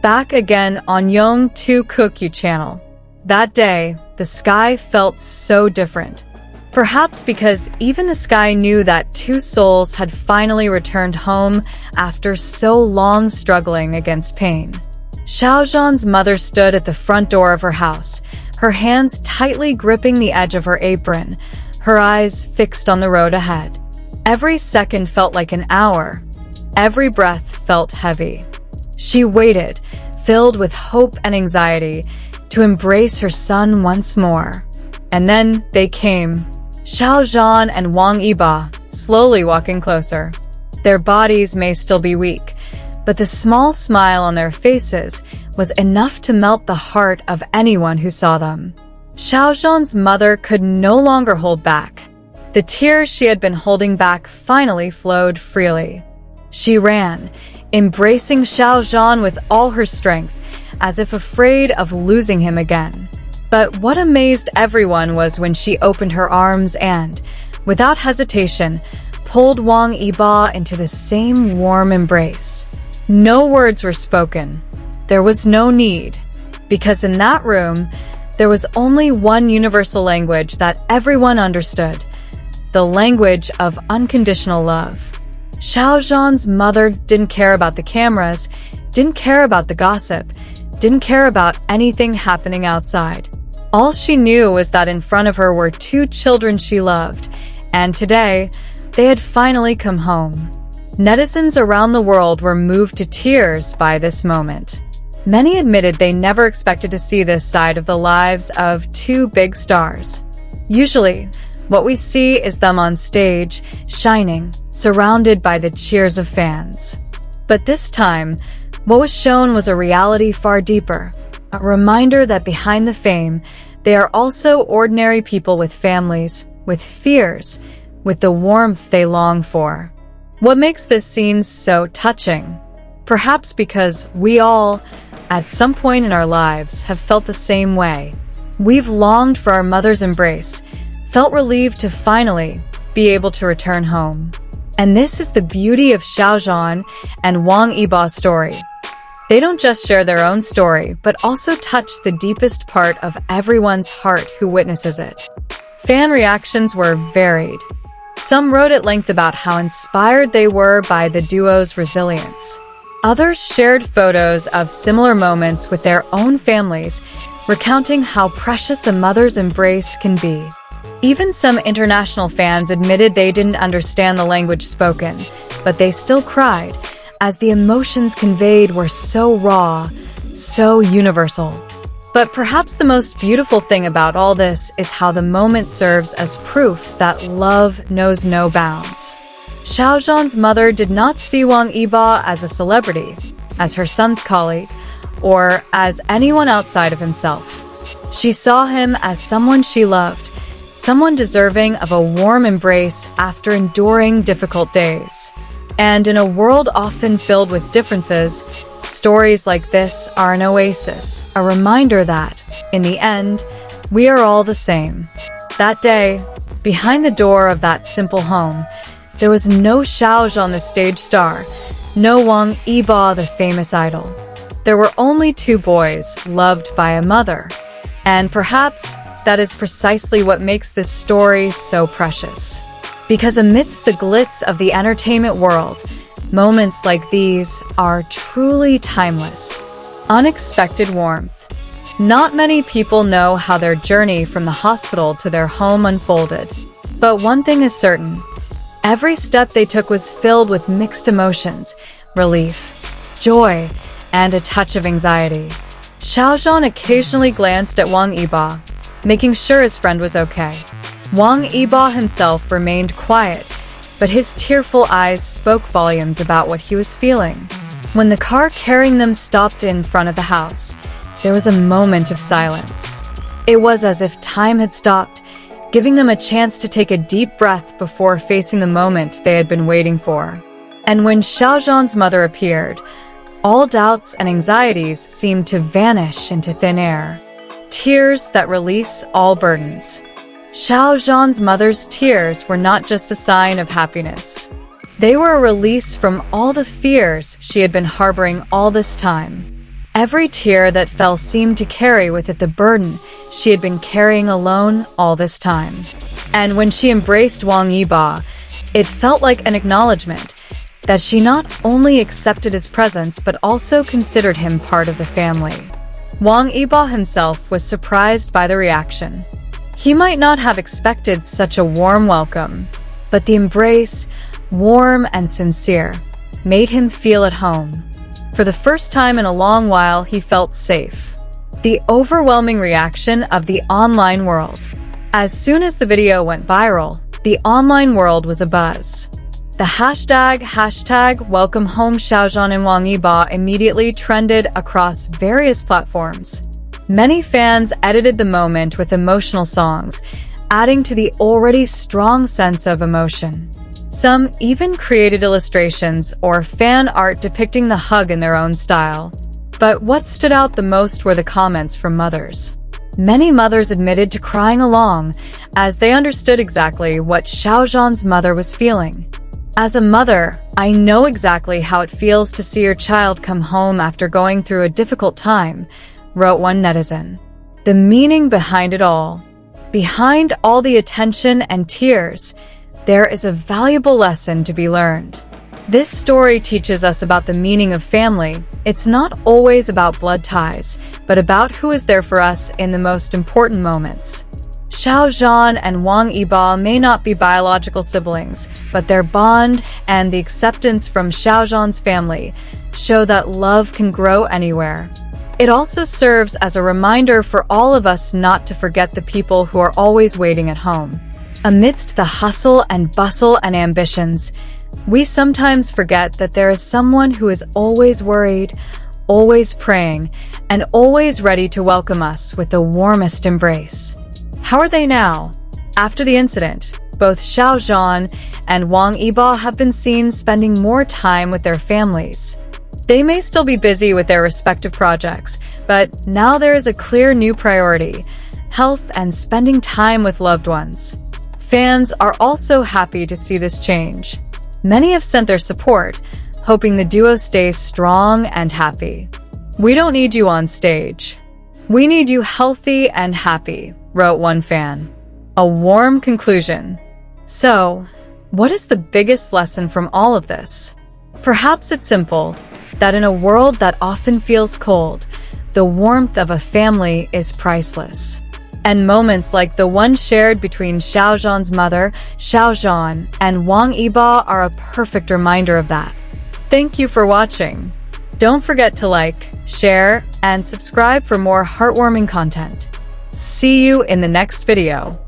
back again on Yong Tu Kukyu channel. That day, the sky felt so different. Perhaps because even the sky knew that two souls had finally returned home after so long struggling against pain. Xiao Zhan's mother stood at the front door of her house, her hands tightly gripping the edge of her apron, her eyes fixed on the road ahead. Every second felt like an hour. Every breath felt heavy. She waited, filled with hope and anxiety, to embrace her son once more. And then they came. Xiao Zhan and Wang Yibo, slowly walking closer. Their bodies may still be weak, but the small smile on their faces was enough to melt the heart of anyone who saw them. Xiao Zhan's mother could no longer hold back. The tears she had been holding back finally flowed freely. She ran, embracing Xiao Zhan with all her strength, as if afraid of losing him again. But what amazed everyone was when she opened her arms and, without hesitation, pulled Wang Yibo into the same warm embrace. No words were spoken. There was no need, because in that room, there was only one universal language that everyone understood: the language of unconditional love. Xiao Zhan's mother didn't care about the cameras, didn't care about the gossip, didn't care about anything happening outside. All she knew was that in front of her were two children she loved, and today, they had finally come home. Netizens around the world were moved to tears by this moment. Many admitted they never expected to see this side of the lives of two big stars. Usually, what we see is them on stage, shining, surrounded by the cheers of fans. But this time, what was shown was a reality far deeper, a reminder that behind the fame, they are also ordinary people with families, with fears, with the warmth they long for. What makes this scene so touching? Perhaps because we all, at some point in our lives, have felt the same way. We've longed for our mother's embrace, felt relieved to finally be able to return home. And this is the beauty of Xiao Zhan and Wang Yibo's story. They don't just share their own story, but also touch the deepest part of everyone's heart who witnesses it. Fan reactions were varied. Some wrote at length about how inspired they were by the duo's resilience. Others shared photos of similar moments with their own families, recounting how precious a mother's embrace can be. Even some international fans admitted they didn't understand the language spoken, but they still cried, as the emotions conveyed were so raw, so universal. But perhaps the most beautiful thing about all this is how the moment serves as proof that love knows no bounds. Xiao Zhan's mother did not see Wang Yibo as a celebrity, as her son's colleague, or as anyone outside of himself. She saw him as someone she loved, someone deserving of a warm embrace after enduring difficult days. And in a world often filled with differences, stories like this are an oasis, a reminder that, in the end, we are all the same. That day, behind the door of that simple home, there was no Xiao Zhan the stage star, no Wang Yibo the famous idol. There were only two boys loved by a mother. And perhaps that is precisely what makes this story so precious. Because amidst the glitz of the entertainment world, moments like these are truly timeless. Unexpected warmth. Not many people know how their journey from the hospital to their home unfolded. But one thing is certain. Every step they took was filled with mixed emotions, relief, joy, and a touch of anxiety. Xiao Zhan occasionally glanced at Wang Yibo, making sure his friend was okay. Wang Yibo himself remained quiet, but his tearful eyes spoke volumes about what he was feeling. When the car carrying them stopped in front of the house, there was a moment of silence. It was as if time had stopped, giving them a chance to take a deep breath before facing the moment they had been waiting for. And when Xiao Zhan's mother appeared, all doubts and anxieties seemed to vanish into thin air. Tears that release all burdens. Xiao Zhan's mother's tears were not just a sign of happiness. They were a release from all the fears she had been harboring all this time. Every tear that fell seemed to carry with it the burden she had been carrying alone all this time. And when she embraced Wang Yibo, it felt like an acknowledgement that she not only accepted his presence but also considered him part of the family. Wang Yibo himself was surprised by the reaction. He might not have expected such a warm welcome, but the embrace, warm and sincere, made him feel at home. For the first time in a long while, he felt safe. The overwhelming reaction of the online world. As soon as the video went viral, the online world was abuzz. The hashtag welcome home Xiao Zhan and Wang Yibo immediately trended across various platforms. Many fans edited the moment with emotional songs, adding to the already strong sense of emotion. Some even created illustrations or fan art depicting the hug in their own style. But what stood out the most were the comments from mothers. Many mothers admitted to crying along, as they understood exactly what Xiao Zhan's mother was feeling. As a mother, I know exactly how it feels to see your child come home after going through a difficult time, wrote one netizen. The meaning behind it all. Behind all the attention and tears, there is a valuable lesson to be learned. This story teaches us about the meaning of family. It's not always about blood ties, but about who is there for us in the most important moments. Xiao Zhan and Wang Yibo may not be biological siblings, but their bond and the acceptance from Xiao Zhan's family show that love can grow anywhere. It also serves as a reminder for all of us not to forget the people who are always waiting at home. Amidst the hustle and bustle and ambitions, we sometimes forget that there is someone who is always worried, always praying, and always ready to welcome us with the warmest embrace. How are they now? After the incident, both Xiao Zhan and Wang Yibo have been seen spending more time with their families. They may still be busy with their respective projects, but now there is a clear new priority: health and spending time with loved ones. Fans are also happy to see this change. Many have sent their support, hoping the duo stays strong and happy. We don't need you on stage. We need you healthy and happy, wrote one fan. A warm conclusion. So, what is the biggest lesson from all of this? Perhaps it's simple, that in a world that often feels cold, the warmth of a family is priceless. And moments like the one shared between Xiao Zhan's mother, Xiao Zhan, and Wang Yibo are a perfect reminder of that. Thank you for watching. Don't forget to like, share, and subscribe for more heartwarming content. See you in the next video.